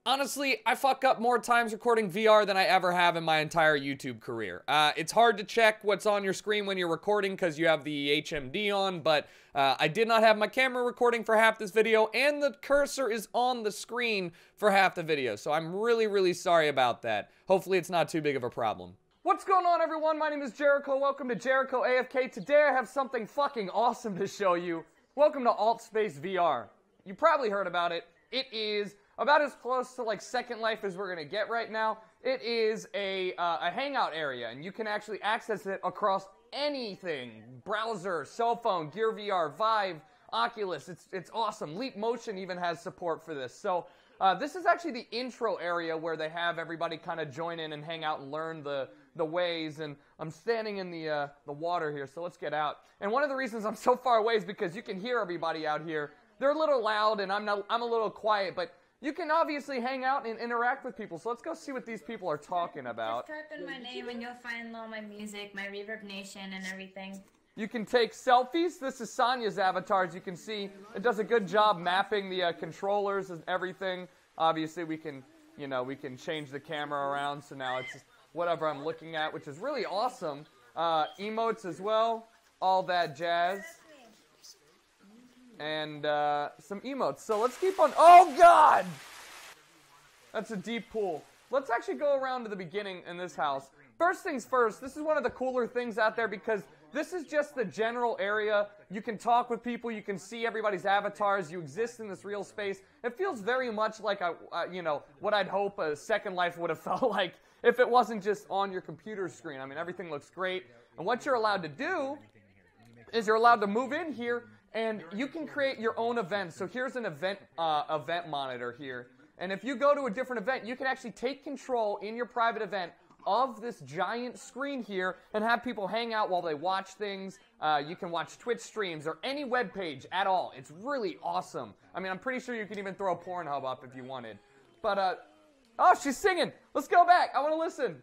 Honestly, I fuck up more times recording VR than I ever have in my entire YouTube career. It's hard to check what's on your screen when you're recording because you have the HMD on, but I did not have my camera recording for half this video, and the cursor is on the screen for half the video, so I'm really, really sorry about that. Hopefully it's not too big of a problem. What's going on, everyone? My name is Jericho. Welcome to Jericho AFK. Today I have something fucking awesome to show you. Welcome to AltspaceVR. You probably heard about it. It is about as close to like Second Life as we're gonna get right now. It is a hangout area, and you can actually access it across anything: browser, cell phone, Gear VR, Vive, Oculus. It's awesome. Leap Motion even has support for this. So this is actually the intro area where they have everybody kind of join in and hang out and learn the ways. And I'm standing in the water here, so let's get out. And one of the reasons I'm so far away is because you can hear everybody out here. They're a little loud, and I'm a little quiet, but you can obviously hang out and interact with people. So let's go see what these people are talking about. Just type in my name and you'll find all my music, my Reverb Nation, and everything. You can take selfies. This is Sonia's avatar, as you can see. It does a good job mapping the controllers and everything. Obviously, we can change the camera around, so now it's just whatever I'm looking at, which is really awesome. Emotes as well, all that jazz. And some emotes. So let's keep on. Oh God! That's a deep pool. Let's actually go around to the beginning in this house. First things first, this is one of the cooler things out there because this is just the general area. You can talk with people, you can see everybody's avatars, you exist in this real space. It feels very much like what I'd hope a Second Life would have felt like if it wasn't just on your computer screen. I mean, everything looks great. And what you're allowed to do is you're allowed to move in here, and you can create your own events. So here's an event monitor here. And if you go to a different event, you can actually take control in your private event of this giant screen here and have people hang out while they watch things. You can watch Twitch streams or any web page at all. It's really awesome. I mean, I'm pretty sure you can even throw a Pornhub up if you wanted. But, oh, she's singing. Let's go back. I want to listen.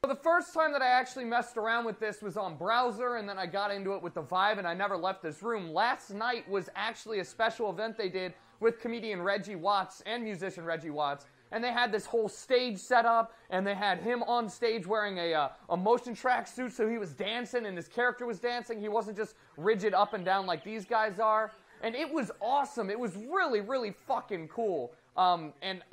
The first time that I actually messed around with this was on browser, and then I got into it with the Vive, and I never left this room. Last night was actually a special event they did with comedian Reggie Watts and musician Reggie Watts, and they had this whole stage set up, and they had him on stage wearing a motion track suit, so he was dancing, and his character was dancing. He wasn't just rigid up and down like these guys are, and it was awesome. It was really, really fucking cool. And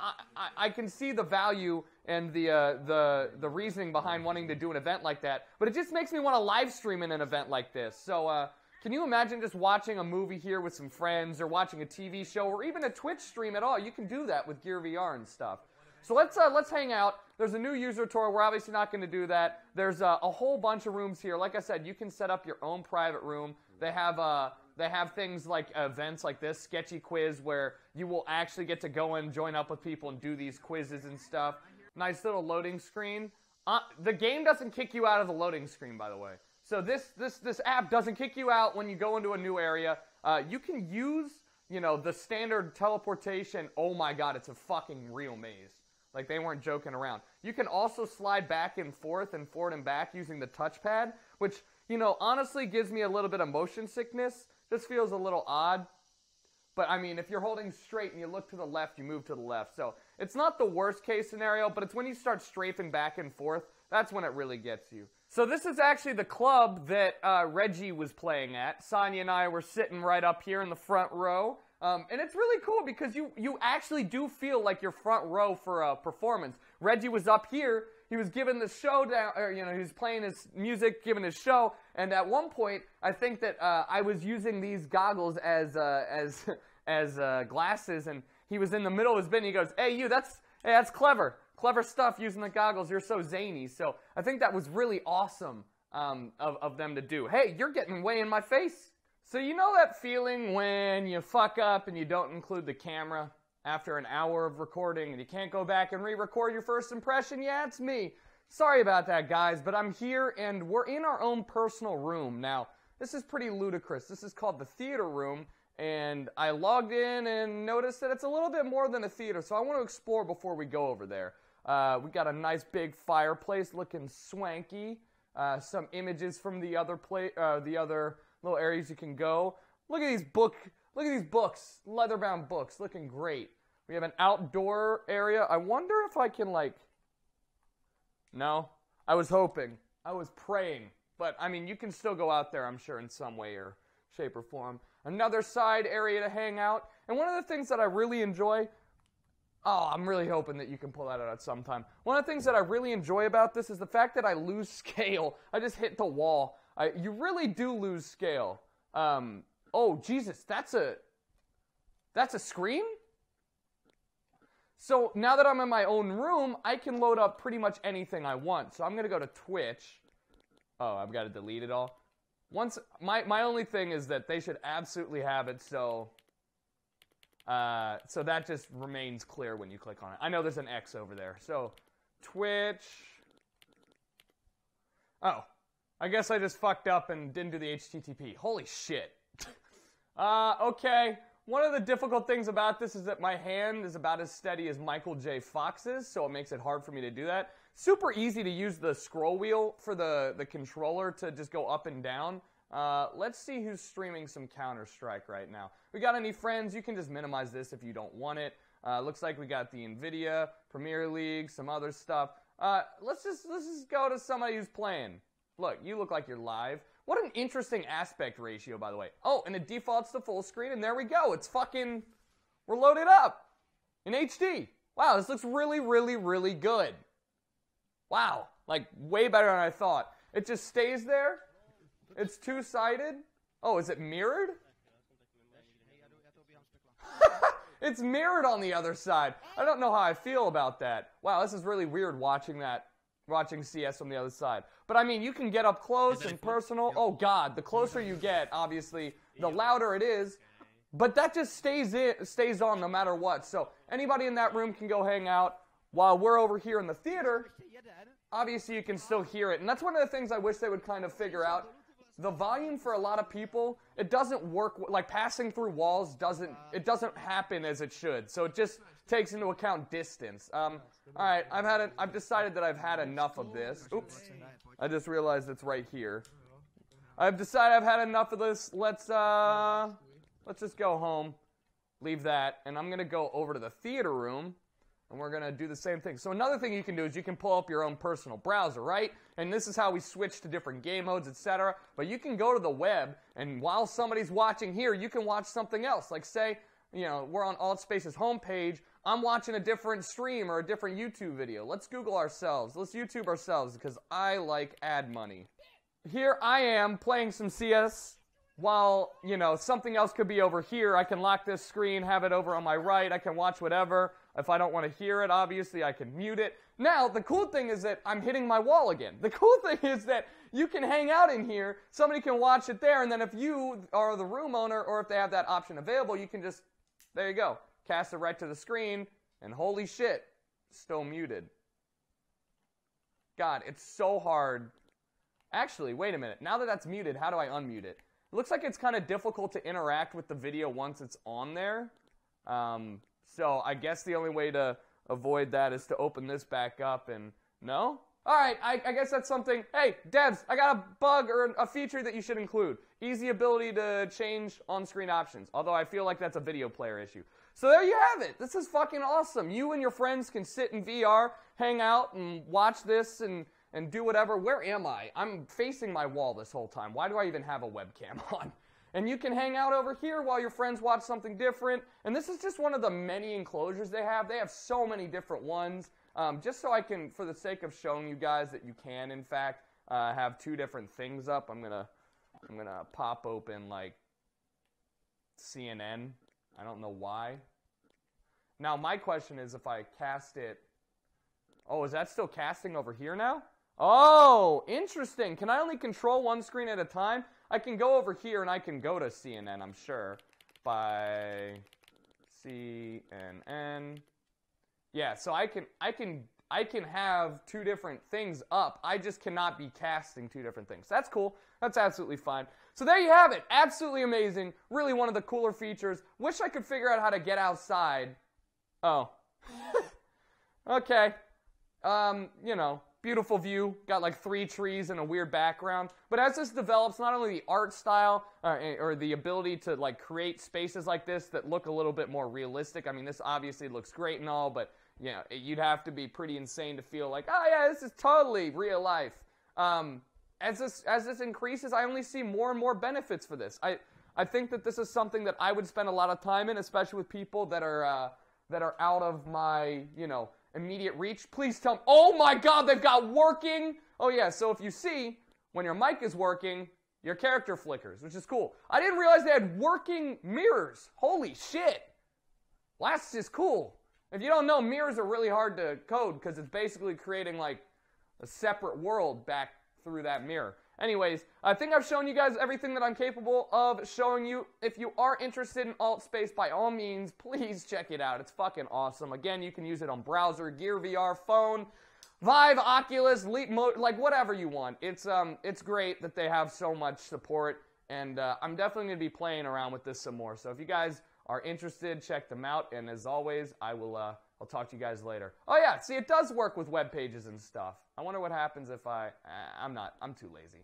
I can see the value and the reasoning behind wanting to do an event like that, but it just makes me want to live stream in an event like this. So can you imagine just watching a movie here with some friends, or watching a TV show, or even a Twitch stream at all? You can do that with Gear VR and stuff. So let's hang out. There's a new user tour. We're obviously not going to do that. There's a whole bunch of rooms here. Like I said, you can set up your own private room. They have things like events like this, sketchy quiz, where you will actually get to go and join up with people and do these quizzes and stuff. Nice little loading screen. The game doesn't kick you out of the loading screen, by the way. So this app doesn't kick you out when you go into a new area. You can use, the standard teleportation. Oh my God, it's a fucking real maze. Like, they weren't joking around. You can also slide back and forth and forward and back using the touchpad, which, honestly gives me a little bit of motion sickness. This feels a little odd. But, I mean, if you're holding straight and you look to the left, you move to the left. So, it's not the worst case scenario, but it's when you start strafing back and forth, that's when it really gets you. So, this is actually the club that Reggie was playing at. Sonia and I were sitting right up here in the front row. And it's really cool because you actually do feel like you're front row for a performance. Reggie was up here. He was giving the show down, or, he was playing his music, giving his show. And at one point, I think that I was using these goggles as glasses, and he was in the middle of his bit, and he goes, "Hey, that's clever. Clever stuff using the goggles. You're so zany." So I think that was really awesome of them to do. Hey, you're getting way in my face. So you know that feeling when you fuck up and you don't include the camera after an hour of recording and you can't go back and re-record your first impression? Yeah, it's me. Sorry about that, guys, but I'm here and we're in our own personal room. Now, this is pretty ludicrous. This is called the theater room, and I logged in and noticed that it's a little bit more than a theater, so I want to explore before we go over there. We got a nice big fireplace looking swanky. Some images from the other little areas you can go. Look at these books, leather-bound books, looking great. We have an outdoor area. I wonder if I can, like... No? I was hoping. I was praying. But, I mean, you can still go out there, I'm sure, in some way or shape or form. Another side area to hang out. And one of the things that I really enjoy... Oh, I'm really hoping that you can pull that out at some time. One of the things that I really enjoy about this is the fact that I lose scale. I just hit the wall. You really do lose scale. Oh, Jesus, that's a screen? So now that I'm in my own room, I can load up pretty much anything I want. So I'm going to go to Twitch. Oh, I've got to delete it all. My only thing is that they should absolutely have it so that just remains clear when you click on it. I know there's an X over there. So Twitch. Oh, I guess I just fucked up and didn't do the HTTP. Holy shit. Okay. One of the difficult things about this is that my hand is about as steady as Michael J. Fox's, so it makes it hard for me to do that. Super easy to use the scroll wheel for the controller to just go up and down. Let's see who's streaming some Counter-Strike right now. We got any friends? You can just minimize this if you don't want it. Looks like we got the NVIDIA, Premier League, some other stuff. Let's just go to somebody who's playing. Look, you look like you're live. What an interesting aspect ratio, by the way. Oh, and it defaults to full screen, and there we go. It's fucking... We're loaded up in HD. Wow, this looks really, really, really good. Wow, like way better than I thought. It just stays there. It's two-sided. Oh, is it mirrored? It's mirrored on the other side. I don't know how I feel about that. Wow, this is really weird watching CS from the other side. But I mean, you can get up close and personal. Oh God, the closer you get, obviously, the louder it is. But that just stays on no matter what. So anybody in that room can go hang out while we're over here in the theater. Obviously, you can still hear it. And that's one of the things I wish they would kind of figure out. The volume for a lot of people, it doesn't work, like passing through walls doesn't happen as it should. So it just takes into account distance. All right, I've decided that I've had enough of this. Oops, I just realized it's right here. I've decided I've had enough of this. Let's just go home, leave that, and I'm gonna go over to the theater room. And we're going to do the same thing. So another thing you can do is you can pull up your own personal browser, right? And this is how we switch to different game modes, etc. But you can go to the web, and while somebody's watching here, you can watch something else. Like say, we're on Altspace's homepage. I'm watching a different stream or a different YouTube video. Let's Google ourselves. Let's YouTube ourselves because I like ad money. Here I am playing some CS while, something else could be over here. I can lock this screen, have it over on my right. I can watch whatever. If I don't want to hear it, obviously, I can mute it. Now, the cool thing is that I'm hitting my wall again. The cool thing is that you can hang out in here, somebody can watch it there, and then if you are the room owner, or if they have that option available, you can just, there you go, cast it right to the screen, and holy shit, still muted. God, it's so hard. Actually, wait a minute. Now that that's muted, how do I unmute it? It looks like it's kind of difficult to interact with the video once it's on there. So I guess the only way to avoid that is to open this back up and... No? Alright, I guess that's something... Hey, devs, I got a bug or a feature that you should include. Easy ability to change on-screen options. Although I feel like that's a video player issue. So there you have it. This is fucking awesome. You and your friends can sit in VR, hang out, and watch this and do whatever. Where am I? I'm facing my wall this whole time. Why do I even have a webcam on? And you can hang out over here while your friends watch something different. And this is just one of the many enclosures they have. They have so many different ones. Just so I can, for the sake of showing you guys that you can, in fact, have two different things up, I'm gonna pop open, like, CNN. I don't know why. Now, my question is if I cast it... Oh, is that still casting over here now? Oh, interesting. Can I only control one screen at a time? I can go over here and I can go to CNN, I'm sure, by CNN. Yeah, so I can have two different things up. I just cannot be casting two different things. That's cool. That's absolutely fine. So there you have it. Absolutely amazing. Really one of the cooler features. Wish I could figure out how to get outside. Oh. Okay. You know, beautiful view, got like 3 trees and a weird background. But as this develops, not only the art style or the ability to like create spaces like this that look a little bit more realistic. I mean, this obviously looks great and all, but you know, you'd have to be pretty insane to feel like, oh yeah, this is totally real life. As this increases, I only see more and more benefits for this. I think that this is something that I would spend a lot of time in, especially with people that are out of my, you know, immediate reach. Please tell me. Oh my God, they've got working. Oh yeah, so if you see, when your mic is working, your character flickers, which is cool. I didn't realize they had working mirrors. Holy shit. That's just cool. If you don't know, mirrors are really hard to code because it's basically creating like a separate world back through that mirror. Anyways, I think I've shown you guys everything that I'm capable of showing you. If you are interested in AltspaceVR, by all means, please check it out. It's fucking awesome. Again, you can use it on browser, Gear VR, phone, Vive, Oculus, Leap Mode, like whatever you want. It's great that they have so much support, and I'm definitely going to be playing around with this some more. So if you guys are interested, check them out, and as always, I'll talk to you guys later. Oh yeah, see, it does work with web pages and stuff. I wonder what happens if I'm too lazy.